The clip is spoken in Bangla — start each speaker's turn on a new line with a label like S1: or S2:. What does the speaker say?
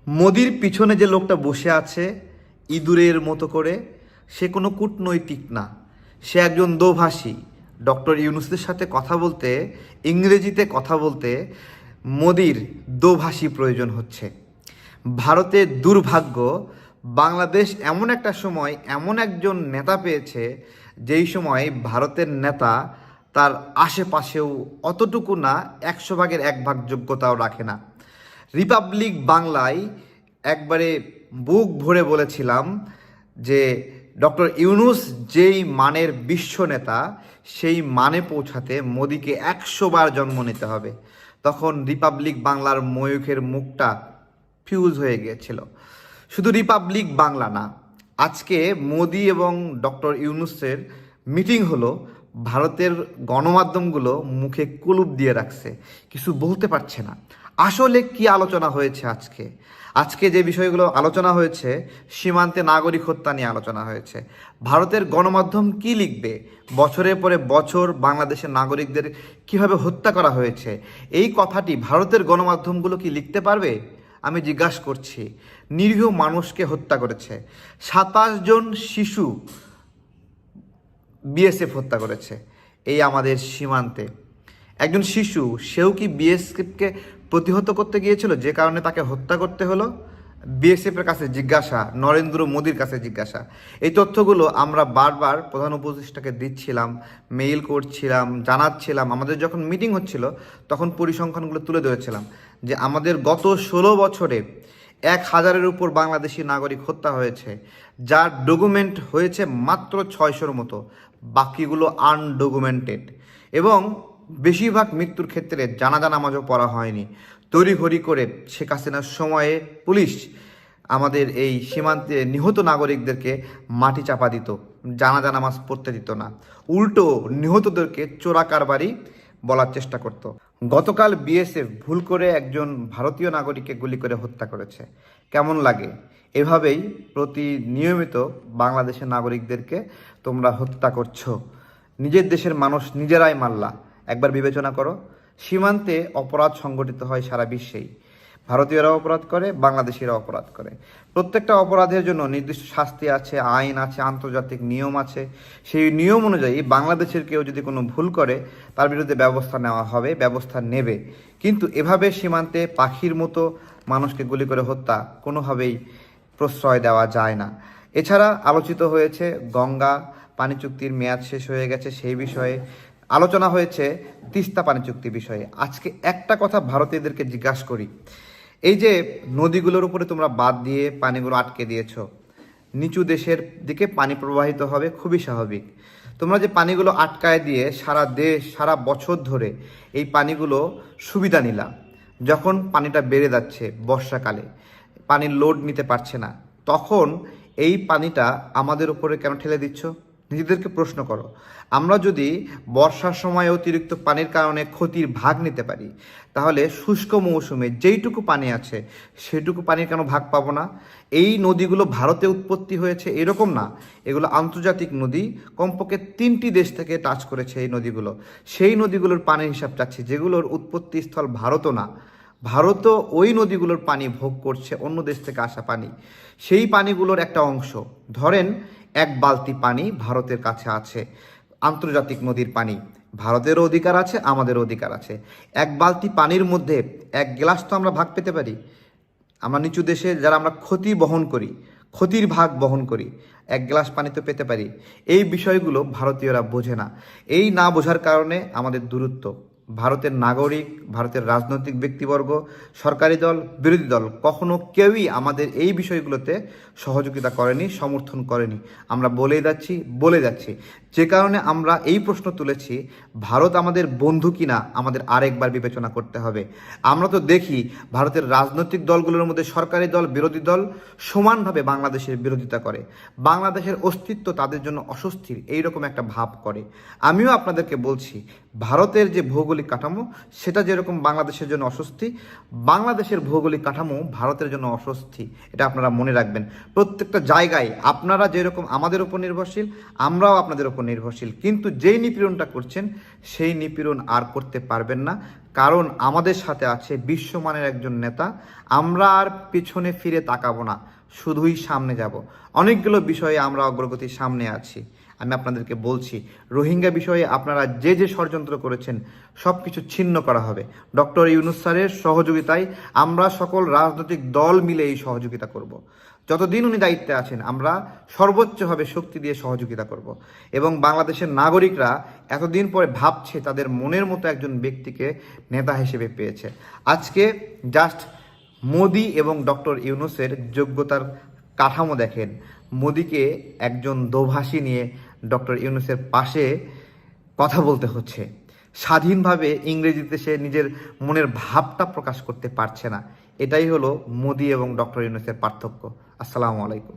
S1: মোদির পিছনে যে লোকটা বসে আছে ইঁদুরের মতো করে, সে কোনো কূটনৈতিক না, সে একজন দোভাষী। ডক্টর ইউনূসের সাথে কথা বলতে, ইংরেজিতে কথা বলতে মোদির দোভাষী প্রয়োজন হচ্ছে। ভারতের দুর্ভাগ্য, বাংলাদেশ এমন একটা সময় এমন একজন নেতা পেয়েছে যেই সময় ভারতের নেতা তার আশেপাশেও অতটুকু না, 100 ভাগের 1 ভাগ যোগ্যতাও রাখে না। রিপাবলিক বাংলায় একবারে বুক ভরে বলেছিলাম যে ডক্টর ইউনূস যেই মানের বিশ্ব নেতা, সেই মানে পৌঁছাতে মোদিকে 100 বার জন্ম নিতে হবে। তখন রিপাবলিক বাংলার ময়ূখের মুখটা ফিউজ হয়ে গিয়েছিল। শুধু রিপাবলিক বাংলা না, আজকে মোদি এবং ডক্টর ইউনূসের মিটিং হলো, ভারতের গণমাধ্যমগুলো মুখে কুলুপ দিয়ে রাখছে, কিছু বলতে পারছে না। আসলে কি আলোচনা হয়েছে আজকে যে বিষয়গুলো আলোচনা হয়েছে, সীমান্তে নাগরিক হত্যা নিয়ে আলোচনা হয়েছে। ভারতের গণমাধ্যম কি লিখবে? বছরের পরে বছর বাংলাদেশের নাগরিকদের কিভাবে হত্যা করা হয়েছে, এই কথাটি ভারতের গণমাধ্যমগুলো কি লিখতে পারবে? আমি জিজ্ঞাসা করছি। নিরীহ মানুষকে হত্যা করেছে, 27 জন শিশু বিএসএফ হত্যা করেছে এই আমাদের সীমান্তে। একজন শিশু, সেও কি বিএসএফকে প্রতিহত করতে গিয়েছিল, যে কারণে তাকে হত্যা করতে হলো? বিএসএফের কাছে জিজ্ঞাসা, নরেন্দ্র মোদির কাছে জিজ্ঞাসা। এই তথ্যগুলো আমরা বারবার প্রধান উপদেষ্টাকে দিচ্ছিলাম, মেইল করছিলাম, জানাচ্ছিলাম। আমাদের যখন মিটিং হচ্ছিল তখন পরিসংখ্যানগুলো তুলে ধরেছিলাম যে আমাদের গত 16 বছরে 1000-এর উপর বাংলাদেশি নাগরিক হত্যা হয়েছে, যার ডকুমেন্ট হয়েছে মাত্র 600-র মতো, বাকিগুলো আনডকুমেন্টেড। এবং বেশিরভাগ মৃত্যুর ক্ষেত্রে জানাজা নামাজও পড়া হয়নি। তড়িঘড়ি করে শেখ হাসিনার সময়ে পুলিশ আমাদের এই সীমান্তে নিহত নাগরিকদেরকে মাটি চাপা দিত, জানাজা নামাজ পড়তে দিত না, উল্টো নিহতদেরকে চোরাকারবারি বলার চেষ্টা করত। গতকাল বিএসএফ ভুল করে একজন ভারতীয় নাগরিককে গুলি করে হত্যা করেছে। কেমন লাগে? এভাবেই নিয়মিত বাংলাদেশের নাগরিকদেরকে তোমরা হত্যা করছো। নিজের দেশের মানুষ নিজেরাই মারলা। একবার বিবেচনা করো। সীমান্তে অপরাধ সংগঠিত হয় সারা বিশ্বেই। ভারতীয়রাও অপরাধ করে, বাংলাদেশিরাও অপরাধ করে। প্রত্যেকটা অপরাধের জন্য নির্দিষ্ট শাস্তি আছে, আইন আছে, আন্তর্জাতিক নিয়ম আছে। সেই নিয়ম অনুযায়ী বাংলাদেশের কেউ যদি কোনো ভুল করে, তার বিরুদ্ধে ব্যবস্থা নেওয়া হবে, ব্যবস্থা নেবে। কিন্তু এভাবে সীমান্তে পাখির মতো মানুষকে গুলি করে হত্যা কোনোভাবেই প্রশ্রয় দেওয়া যায় না। এছাড়া আলোচিত হয়েছে গঙ্গা পানি চুক্তির মেয়াদ শেষ হয়ে গেছে, সেই বিষয়ে আলোচনা হয়েছে। তিস্তা পানি চুক্তি বিষয়ে আজকে একটা কথা ভারতীয়দেরকে জিজ্ঞাসা করি। এই যে নদীগুলোর উপরে তোমরা বাঁধ দিয়ে পানিগুলো আটকে দিয়েছ, নিচু দেশের দিকে পানি প্রবাহিত হবে, খুবই স্বাভাবিক। তোমরা যে পানিগুলো আটকায় দিয়ে সারা দেশ সারা বছর ধরে এই পানিগুলো সুবিধা নিলা, যখন পানিটা বেড়ে যাচ্ছে বর্ষাকালে, পানির লোড নিতে পারছে না, তখন এই পানিটা আমাদের উপরে কেন ঠেলে দিচ্ছ? নিজেদেরকে প্রশ্ন করো। আমরা যদি বর্ষার সময় অতিরিক্ত পানির কারণে ক্ষতির ভাগ নিতে পারি, তাহলে শুষ্ক মৌসুমে যেইটুকু পানি আছে সেটুকু পানির কেন ভাগ পাবো না? এই নদীগুলো ভারতে উৎপত্তি হয়েছে এরকম না, এগুলো আন্তর্জাতিক নদী। কমপক্ষে 3টি দেশ থেকে টাচ করেছে এই নদীগুলো। সেই নদীগুলোর পানির হিসাব চাচ্ছি, যেগুলোর উৎপত্তিস্থল ভারতও না। ভারতও ওই নদীগুলোর পানি ভোগ করছে, অন্য দেশ থেকে আসা পানি। সেই পানিগুলোর একটা অংশ, ধরেন 1 বালতি পানি ভারতের কাছে আছে, আন্তর্জাতিক নদীর পানি। ভারতেরও অধিকার আছে, আমাদেরও অধিকার আছে। 1 বালতি পানির মধ্যে 1 গ্লাস তো আমরা ভাগ পেতে পারি। আমরা নিচু দেশে যারা আমরা ক্ষতির ভাগ বহন করি, 1 গ্লাস পানি তো পেতে পারি। এই বিষয়গুলো ভারতীয়রা বোঝে না। এই না বোঝার কারণে আমাদের দূরত্ব। ভারতের নাগরিক, ভারতের রাজনৈতিক ব্যক্তিবর্গ, সরকারি দল, বিরোধী দল, কখনো কেউই আমাদের এই বিষয়গুলোতে সহযোগিতা করেনি, সমর্থন করেনি। আমরা বলে যাচ্ছি। যে কারণে আমরা এই প্রশ্ন তুলেছি, ভারত আমাদের বন্ধু কিনা আমাদের আরেকবার বিবেচনা করতে হবে। আমরা তো দেখি ভারতের রাজনৈতিক দলগুলোর মধ্যে সরকারি দল, বিরোধী দল সমানভাবে বাংলাদেশের বিরোধিতা করে। বাংলাদেশের অস্তিত্ব তাদের জন্য অস্বস্তির, এইরকম একটা ভাব করে। আমিও আপনাদেরকে বলছি, ভারতের যে ভৌগোলিক ভৌগোলিক কাঠামো, সেটা যেরকম বাংলাদেশের জন্য অস্বস্তি, বাংলাদেশের ভৌগোলিক কাঠামো ভারতের জন্য অস্বস্তি। এটা আপনারা মনে রাখবেন। প্রত্যেকটা জায়গায় আপনারা যেরকম আমাদের উপর নির্ভরশীল, আমরাও আপনাদের উপর নির্ভরশীল, কিন্তু যেই নিপীড়নটা করছেন সেই নিপীড়ন আর করতে পারবেন না, কারণ আমাদের সাথে আছে বিশ্বমানের একজন নেতা। আমরা আর পিছনে ফিরে তাকাবো না, শুধুই সামনে যাব। অনেকগুলো বিষয়ে আমরা অগ্রগতির সামনে আছি। আমি আপনাদেরকে বলছি, রোহিঙ্গা বিষয়ে আপনারা যে যে ষড়যন্ত্র করেছেন সব কিছু ছিন্ন করা হবে। ডক্টর ইউনূস স্যারের সহযোগিতায় আমরা সকল রাজনৈতিক দল মিলে এই সহযোগিতা করব। যতদিন উনি দায়িত্বে আছেন আমরা সর্বোচ্চভাবে শক্তি দিয়ে সহযোগিতা করব। এবং বাংলাদেশের নাগরিকরা এতদিন পরে ভাবছে তাদের মনের মতো একজন ব্যক্তিকে নেতা হিসেবে পেয়েছে। আজকে জাস্ট মোদি এবং ডক্টর ইউনূসের যোগ্যতার কাঠামো দেখেন। মোদিকে একজন দোভাষী নিয়ে ডক্টর ইউনূসের পাশে কথা বলতে হচ্ছে। স্বাধীনভাবে ইংরেজিতে সে নিজের মনের ভাবটা প্রকাশ করতে পারছে না। এটাই হলো মোদি এবং ডক্টর ইউনূসের পার্থক্য। আসসালামু আলাইকুম।